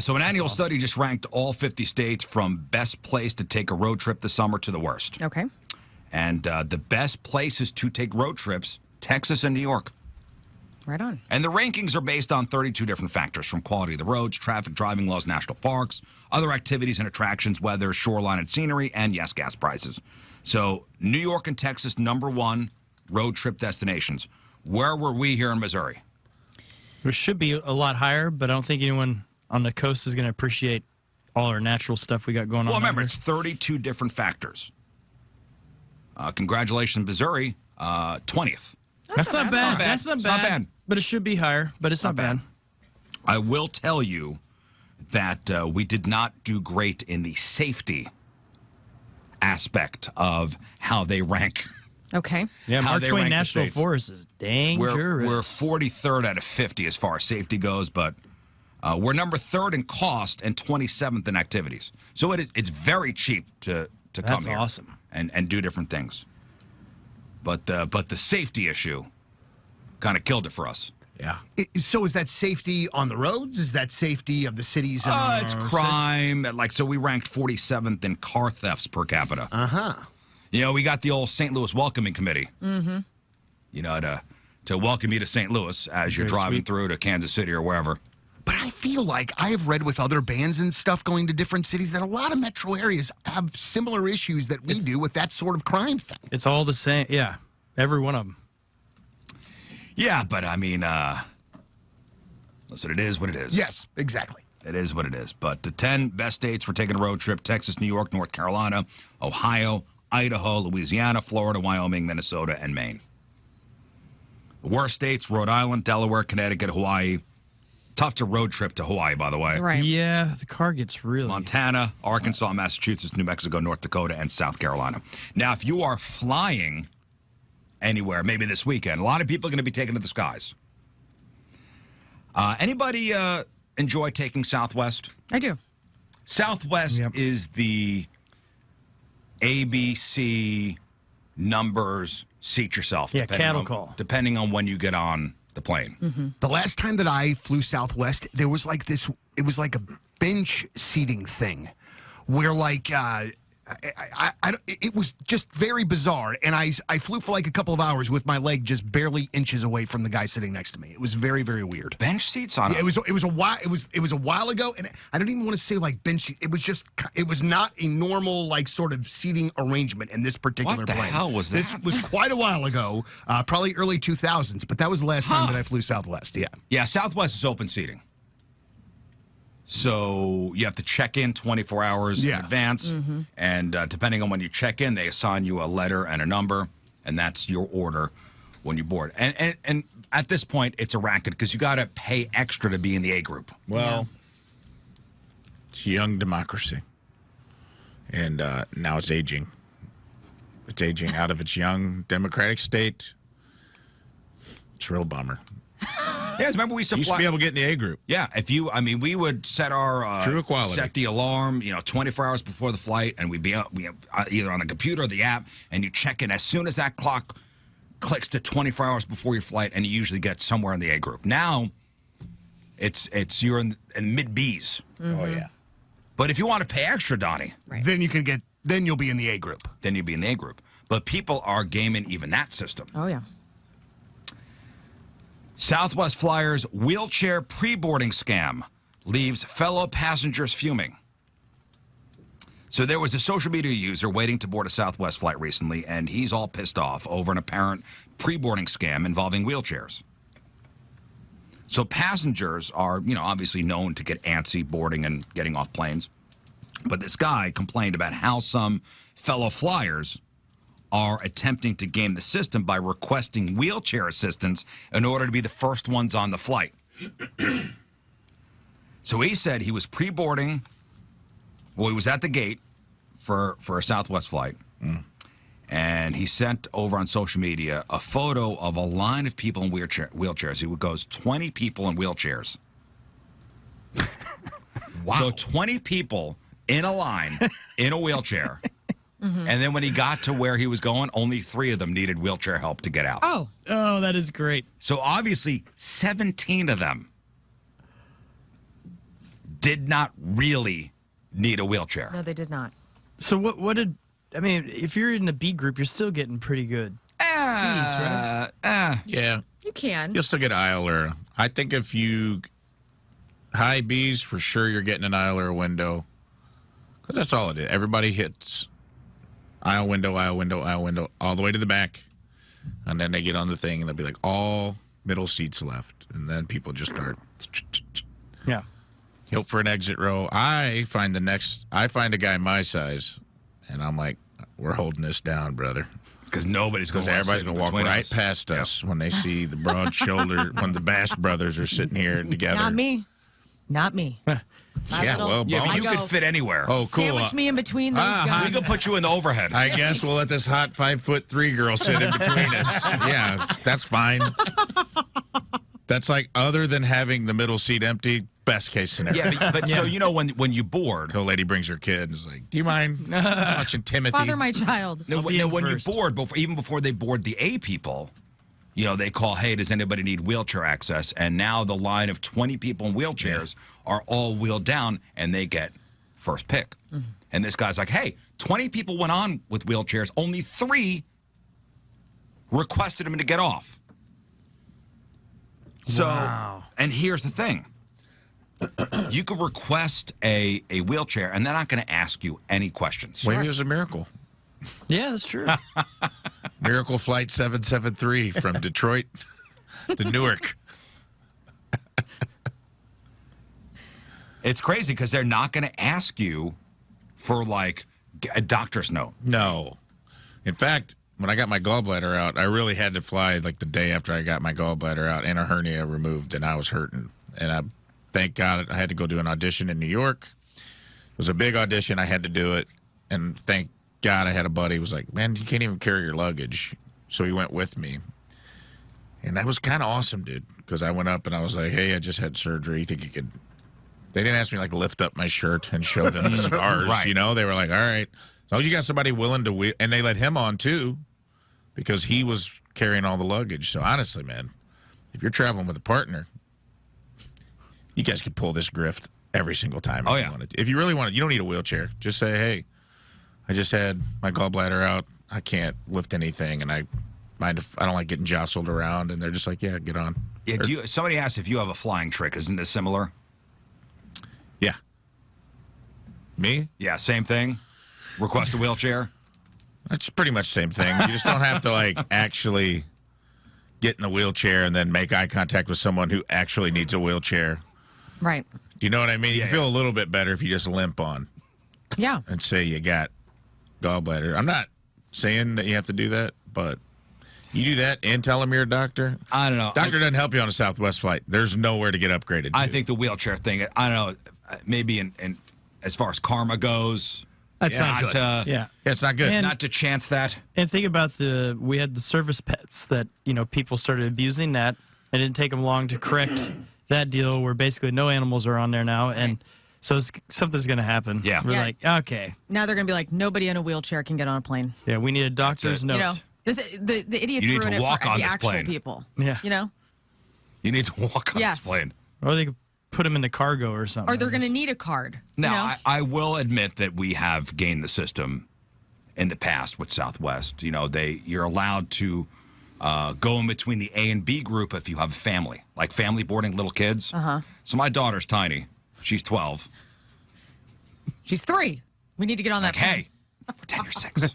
So an annual study just ranked all 50 states from best place to take a road trip this summer to the worst. Okay. And the best places to take road trips, Texas and New York. Right on. And the rankings are based on 32 different factors, from quality of the roads, traffic, driving laws, national parks, other activities and attractions, weather, shoreline and scenery, and, yes, gas prices. So New York and Texas, #1 road trip destinations. Where were we here in Missouri? It should be a lot higher, but I don't think anyone on the coast is going to appreciate all our natural stuff we got going on. Well, remember, here. it's 32 different factors. Congratulations, Missouri, 20th. That's not bad. That's not It's bad. not bad. But it should be higher, but it's not bad. I will tell you that we did not do great in the safety aspect of how they rank. Okay. Yeah, How Mark they Twain rank the National states. Forest is dangerous. We're 43rd out of 50 as far as safety goes, but we're number 3rd in cost and 27th in activities. So it's very cheap to come That's here awesome. and do different things. But the safety issue kind of killed it for us. Yeah. So is that safety on the roads? Is that safety of the cities? It's crime. So we ranked 47th in car thefts per capita. Uh-huh. You know, we got the old St. Louis Welcoming Committee. Mm-hmm. You know, to welcome you to St. Louis as you're Very driving sweet. through to Kansas City or wherever. But I feel like I have read with other bands and stuff going to different cities that a lot of metro areas have similar issues that we do with that sort of crime thing. It's all the same. Yeah, every one of them. Yeah, but I mean, listen, it is what it is. Yes, exactly. It is what it is. But the 10 best states for taking a road trip: Texas, New York, North Carolina, Ohio, Idaho, Louisiana, Florida, Wyoming, Minnesota, and Maine. The worst states: Rhode Island, Delaware, Connecticut, Hawaii. Tough to road trip to Hawaii, by the way. Right. Yeah, the car gets really... Montana, Arkansas, Massachusetts, New Mexico, North Dakota, and South Carolina. Now, if you are flying anywhere, maybe this weekend, a lot of people are going to be taking to the skies. Anybody enjoy taking Southwest? I do. Southwest is the ABC numbers, seat yourself. Yeah, cattle on, call. Depending on when you get on the plane. The last time that I flew Southwest, there was like this, it was like a bench seating thing where like, it was just very bizarre. And I flew for like a couple of hours with my leg just barely inches away from the guy sitting next to me. It was very, very weird. Bench seats on Yeah, it was a while ago, and I don't even want to say like bench seat. It was not a normal like sort of seating arrangement in this particular What the plane. hell was that? This was quite a while ago, probably early 2000s, but that was the last time that I flew Southwest. Yeah. Yeah, Southwest is open seating. So you have to check in 24 hours in advance. And depending on when you check in, they assign you a letter and a number, and that's your order when you board. And at this point, it's a racket because you got to pay extra to be in the A group. Well, it's young democracy. And now it's aging. It's aging out of its young democratic state. It's a real bummer. Yeah, remember we used to used fly. to be able to get in the A group. Yeah, we would set our True equality. set the alarm, 24 hours before the flight, and we'd be either on the computer or the app, and you check in as soon as that clock clicks to 24 hours before your flight, and you usually get somewhere in the A group. Now, it's you're in mid B's. Oh yeah. But if you want to pay extra, Donnie, Then you'll be in the A group. then you'd be in the A group. But people are gaming even that system. Oh, yeah. Southwest Flyers wheelchair pre-boarding scam leaves fellow passengers fuming. So there was a social media user waiting to board a Southwest flight recently, and he's all pissed off over an apparent pre-boarding scam involving wheelchairs. So passengers are, obviously known to get antsy boarding and getting off planes. But this guy complained about how some fellow flyers are attempting to game the system by requesting wheelchair assistance in order to be the first ones on the flight. So he said he was pre-boarding. Well, he was at the gate for a Southwest flight. And he sent over on social media a photo of a line of people in wheelchairs. He goes, 20 people in wheelchairs. Wow. So 20 people in a line in a wheelchair. And then when he got to where he was going, only 3 of them needed wheelchair help to get out. Oh, that is great. So obviously 17 of them did not really need a wheelchair. No, they did not. So what did I mean? If you're in the B group, you're still getting pretty good seats, right? Yeah. You can. You'll still get aisle or I think if you high B's for sure you're getting an aisle or a window because that's all it is. Everybody hits aisle window, aisle window, aisle window all the way to the back, and then they get on the thing and they'll be like all middle seats left, and then people just start. Yeah. Hope for an exit row. I find a guy my size, and I'm like, we're holding this down, brother. Because nobody's going Because to everybody's going to walk right past us when they see the broad shoulder, when the Bass brothers are sitting here together. Not me. Not me. My Yeah, little- well, Yeah, but Bones- you I could go- fit anywhere. Oh, cool. Sandwich me in between those Ah, guys. We could put you in the overhead. I guess we'll let this hot 5'3" girl sit in between us. Yeah, that's fine. That's like, other than having the middle seat empty, best case scenario. Yeah, but so you know when you board, Until a lady brings her kid and is like, do you mind watching Timothy? Father, my child. no, be no, in when you first. board, even before they board the A people, you know, they call, hey, does anybody need wheelchair access? And now the line of 20 people in wheelchairs are all wheeled down, and they get first pick. And this guy's like, hey, 20 people went on with wheelchairs, only 3 requested him to get off. So, Wow. and here's the thing. You could request a wheelchair, and they're not going to ask you any questions. Maybe it was a miracle. Yeah, that's true. Miracle Flight 773 from Detroit to Newark. It's crazy because they're not going to ask you for like a doctor's note. No. In fact, when I got my gallbladder out, I really had to fly like the day after I got my gallbladder out and a hernia removed, and I was hurting. And thank God I had to go do an audition in New York. It was a big audition. I had to do it. And thank God I had a buddy who was like, man, you can't even carry your luggage. So he went with me. And that was kind of awesome, dude, because I went up and I was like, hey, I just had surgery. You think you could... They didn't ask me like to lift up my shirt and show them the scars, Right. you know? They were like, all right. As long as you got somebody willing to wheel, and they let him on too, because he was carrying all the luggage. So honestly, man, if you're traveling with a partner, you guys could pull this grift every single time. Oh, if yeah. you wanted to. If you really want it, you don't need a wheelchair. Just say, hey, I just had my gallbladder out. I can't lift anything, and I don't like getting jostled around. And they're just like, yeah, get on. Yeah, somebody asked if you have a flying trick. Isn't this similar? Yeah. Me? Yeah, same thing. Request a wheelchair. It's pretty much the same thing. You just don't have to like actually get in the wheelchair and then make eye contact with someone who actually needs a wheelchair. Right. Do you know what I mean? You feel a little bit better if you just limp on Yeah. and say you got gallbladder. I'm not saying that you have to do that, but you do that and tell them you're a doctor. I don't know. Doctor doesn't help you on a Southwest flight. There's nowhere to get upgraded to. I think the wheelchair thing, I don't know, maybe in as far as karma goes, That's not good. to, Yeah. Yeah, it's not good. And- not to chance that. And think about we had the service pets that, people started abusing that. It didn't take them long to correct that deal where basically no animals are on there now. And so something's going to happen. Yeah. We're Yeah. like, okay. Now they're going to be like, nobody in a wheelchair can get on a plane. Yeah, we need a doctor's it. note. You know, the idiots You need to ruin it walk for on the this actual plane. people. Yeah. You know? You need to walk on Yes. this plane. Or they could put them into cargo or something. Or they're going to need a card. Now, you know? I will admit that we have gained the system in the past with Southwest. You know, you're allowed to go in between the A and B group if you have a family, like family boarding little kids. Uh-huh. So my daughter's tiny. She's 12. She's 3. We need to get on Like, that plane. hey, pretend you're 6.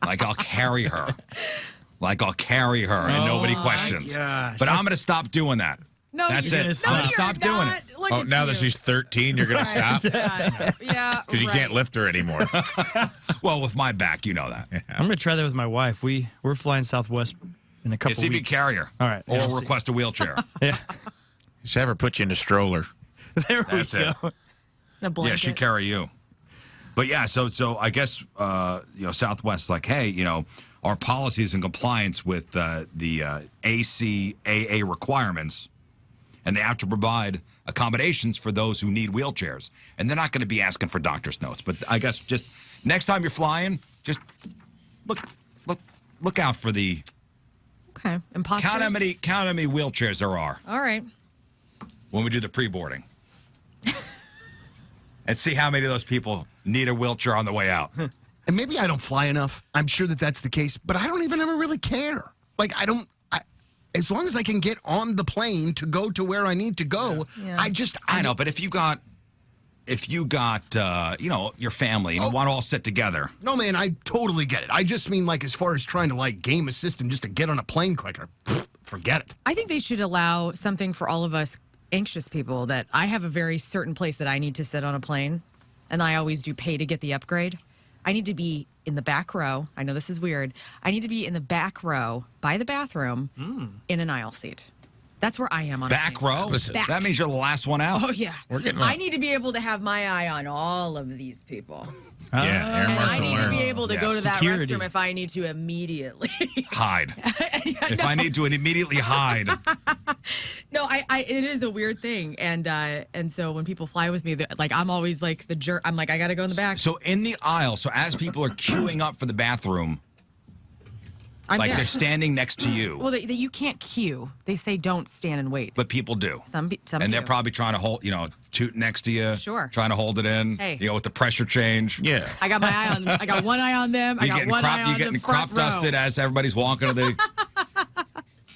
Like, I'll carry her. And nobody questions. gosh. But I'm going to stop doing that. No, That's you're it. gonna No, stop. I'm you're gonna stop doing not. it. Look Oh, at now that you. she's 13, you're going to stop? Yeah. Because you can't lift her anymore. Well, with my back, you know that. I'm going to try that with my wife. We're flying Southwest in a couple See if you weeks. carry her. All right. Or Yeah, we'll see. request a wheelchair. Yeah. Just have her put you in a stroller. There That's we it. go. A Yeah, blanket. she'd carry you. But yeah, so I guess Southwest's like, hey, our policy is in compliance with the ACAA requirements, and they have to provide accommodations for those who need wheelchairs. And they're not going to be asking for doctor's notes. But I guess just next time you're flying, just look out for the Okay. Imposters. count how many wheelchairs there are All right. when we do the pre-boarding. and see how many of those people need a wheelchair on the way out. And maybe I don't fly enough. I'm sure that that's the case, but I don't even ever really care. Like, as long as I can get on the plane to go to where I need to go, Yeah. I know, but if you got your family and you want to all sit together. No, man, I totally get it. I just mean, like, as far as trying to, like, game a system just to get on a plane quicker, forget it. I think they should allow something for all of us anxious people that I have a very certain place that I need to sit on a plane, and I always do pay to get the upgrade. I need to be in the back row. I know this is weird. I need to be in the back row by the bathroom in an aisle seat. That's where I am on a Back plane. row? Listen, Back. That means you're the last one out. Oh, yeah. We're getting I on- need to be able to have my eye on all of these people. Yeah, Air And I Marshal need to Warren. be able to go to that Security. restroom if I need to immediately. Hide. If I need to immediately hide. No, it is a weird thing, and so when people fly with me, like I'm always like the jerk. I'm like I got to go in the back. So in the aisle, so as people are queuing up for the bathroom, I'm like there. they're standing next to you, Well, you can't queue. They say don't stand and wait. but people do. Some And they're do. probably trying to hold, toot next to you. Sure. Trying to hold it in. Hey. With the pressure change. Yeah. I got my eye on. I got one eye on them. I You're got getting one eye on you're getting the crop front row. dusted as everybody's walking to the.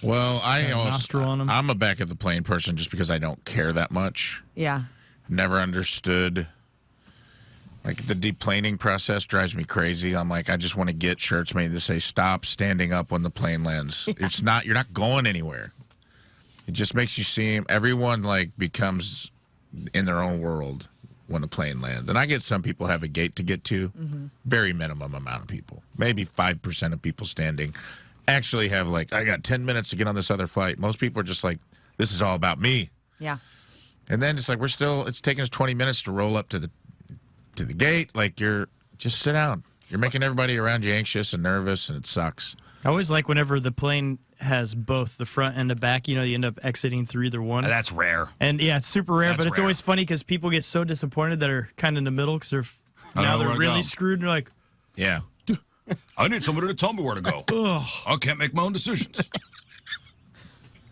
Well, nostril on 'em. I'm a back of the plane person just because I don't care that much. Yeah. Never understood. Like the deplaning process drives me crazy. I'm like, I just want to get shirts made that say "Stop standing up when the plane lands." It's not. You're not going anywhere. It just makes you seem. Everyone like becomes in their own world when the plane lands. And I get some people have a gate to get to. Very minimum amount of people. Maybe 5% of people standing actually have like, I got 10 minutes to get on this other flight. Most people are just like, this is all about me. Yeah. And then it's like it's taking us 20 minutes to roll up to the gate. Like just sit down. You're making everybody around you anxious and nervous, and it sucks. I always like whenever the plane has both the front and the back. You end up exiting through either one. That's rare. And yeah, it's super rare, That's but it's rare. always funny because people get so disappointed that are kind of in the middle because they're I don't know where they're to really go. screwed. And they're like, Yeah. I need somebody to tell me where to go. I can't make my own decisions.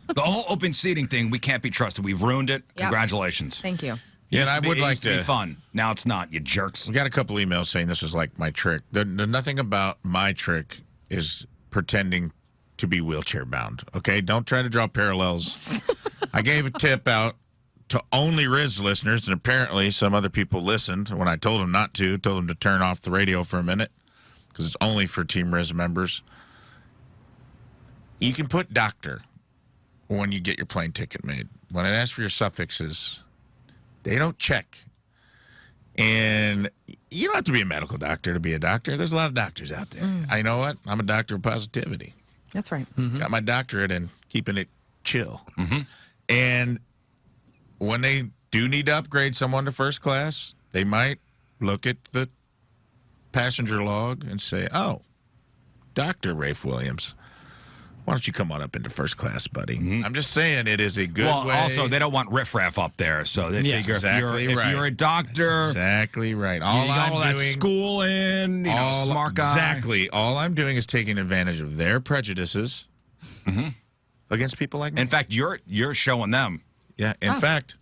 The whole open seating thing, we can't be trusted. We've ruined it. Yep. Congratulations. Thank you. Yeah, and I would It like used to be to. fun. Now it's not. You jerks. We got a couple emails saying this is like my trick. Nothing about my trick is pretending to be wheelchair bound. Okay, don't try to draw parallels. I gave a tip out to only Riz listeners, and apparently some other people listened when I told them not to. Told them to turn off the radio for a minute because it's only for Team Riz members. You can put doctor when you get your plane ticket made. When it asks for your suffixes, they don't check. And you don't have to be a medical doctor to be a doctor. There's a lot of doctors out there. I know what? I'm a doctor of positivity. That's right. Got my doctorate in keeping it chill. And when they do need to upgrade someone to first class, they might look at the passenger log and say, oh, Dr. Rafe Williams, why don't you come on up into first class, buddy? I'm just saying it is a good Well, way. also, they don't want riffraff up there, so they Yeah. figure Exactly if right. you're a doctor, Exactly right. you All got I'm all that doing, school in, smart guy. Exactly. All I'm doing is taking advantage of their prejudices against people like me. In fact, you're showing them. Yeah. In fact,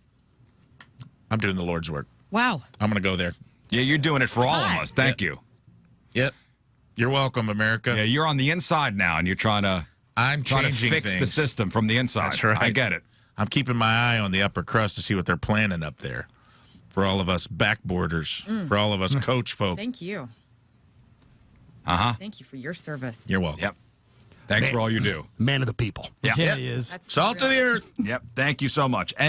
I'm doing the Lord's work. Wow. I'm going to go there. Yeah, you're doing it for all of Hi. us. Thank you. Yep. You're welcome, America. Yeah, you're on the inside now, and you're trying to I'm changing fix the things. system from the inside. That's right. I get it. I'm keeping my eye on the upper crust to see what they're planning up there for all of us backboarders, for all of us coach folk. Thank you. Thank you for your service. You're welcome. Yep. Thanks for all you do. Man of the people. Yeah. yeah, he is. That's Salt to the earth. Yep. Thank you so much.